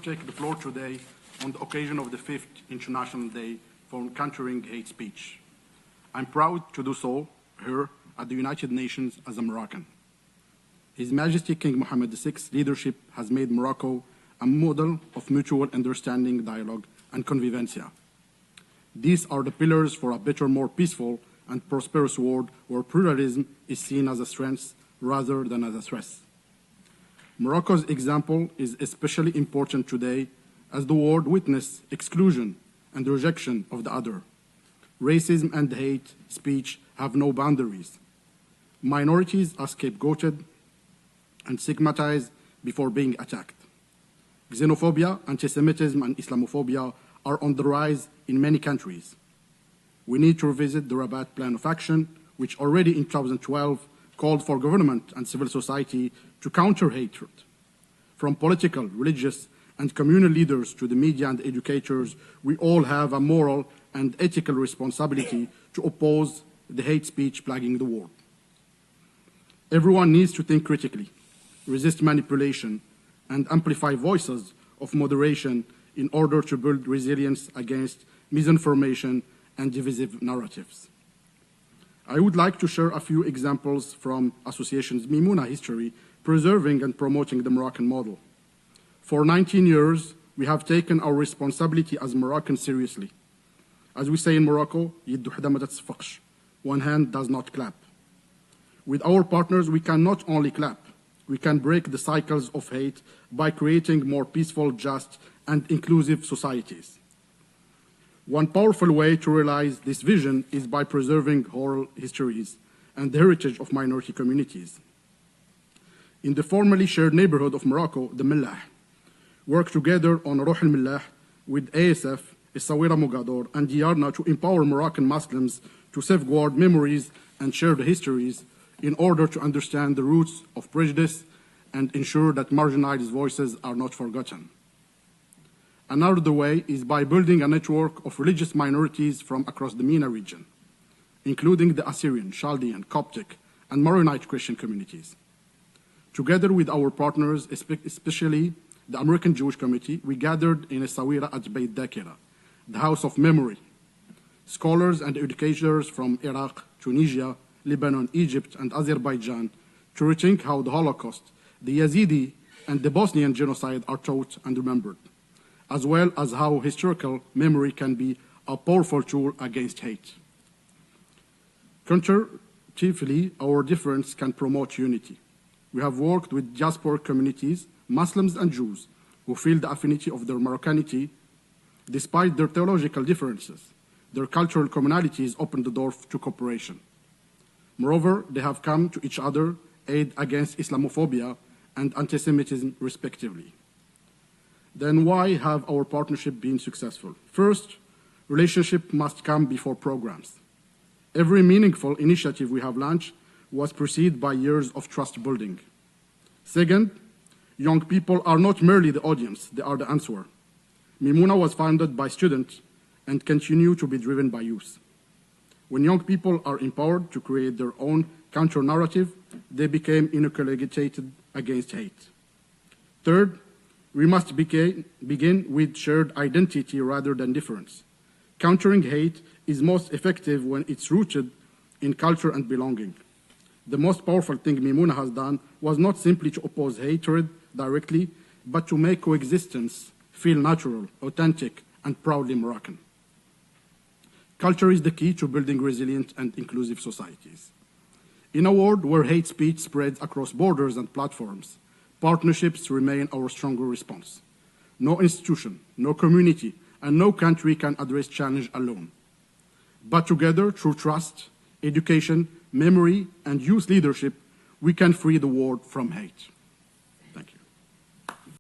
take the floor today on the occasion of the 5th International Day for Countering Hate Speech. I'm proud to do so here at the United Nations as a Moroccan. His Majesty King Mohammed VI's leadership has made Morocco a model of mutual understanding, dialogue, and convivencia. These are the pillars for a better, more peaceful and prosperous world where pluralism is seen as a strength rather than as a threat. Morocco's example is especially important today as the world witnesses exclusion and rejection of the other. Racism and hate speech have no boundaries. Minorities are scapegoated and stigmatized before being attacked. Xenophobia, anti-Semitism, and Islamophobia are on the rise in many countries. We need to revisit the Rabat Plan of Action, which already in 2012 called for government and civil society to counter hatred. From political, religious, and communal leaders to the media and educators, we all have a moral and ethical responsibility to oppose the hate speech plaguing the world. Everyone needs to think critically, resist manipulation, and amplify voices of moderation in order to build resilience against misinformation and divisive narratives. I would like to share a few examples from Association's Mimouna history, preserving and promoting the Moroccan model. For 19 years, we have taken our responsibility as Moroccans seriously. As we say in Morocco, يد وحدة ما تتصفقش. One hand does not clap. With our partners, we can not only clap, we can break the cycles of hate by creating more peaceful, just, and inclusive societies. One powerful way to realize this vision is by preserving oral histories and the heritage of minority communities. In the formerly shared neighborhood of Morocco, the Millah, work together on Ruh al-Millah with ASF, Essaouira Mogador, and Diyarna to empower Moroccan Muslims to safeguard memories and share the histories in order to understand the roots of prejudice and ensure that marginalized voices are not forgotten. Another way is by building a network of religious minorities from across the MENA region, including the Assyrian, Chaldean, Coptic, and Maronite Christian communities. Together with our partners, especially the American Jewish Committee, we gathered in Essaouira at Beit Dakira, the House of Memory. Scholars and educators from Iraq, Tunisia, Lebanon, Egypt, and Azerbaijan to rethink how the Holocaust, the Yazidi, and the Bosnian genocide are taught and remembered, as well as how historical memory can be a powerful tool against hate. Counteractively, our difference can promote unity. We have worked with diaspora communities, Muslims and Jews, who feel the affinity of their Moroccanity. Despite their theological differences, their cultural commonalities open the door to cooperation. Moreover, they have come to each other, aid against Islamophobia and anti-Semitism, respectively. Then why have our partnership been successful? First, relationship must come before programs. Every meaningful initiative we have launched was preceded by years of trust building. Second, young people are not merely the audience, they are the answer. Mimouna was founded by students and continue to be driven by youth. When young people are empowered to create their own counter-narrative, they become inoculated against hate. Third, we must begin with shared identity rather than difference. Countering hate is most effective when it's rooted in culture and belonging. The most powerful thing Mimouna has done was not simply to oppose hatred directly, but to make coexistence feel natural, authentic, and proudly Moroccan. Culture is the key to building resilient and inclusive societies. In a world where hate speech spreads across borders and platforms, partnerships remain our stronger response. No institution, no community, and no country can address challenge alone. But together, through trust, education, memory, and youth leadership, we can free the world from hate.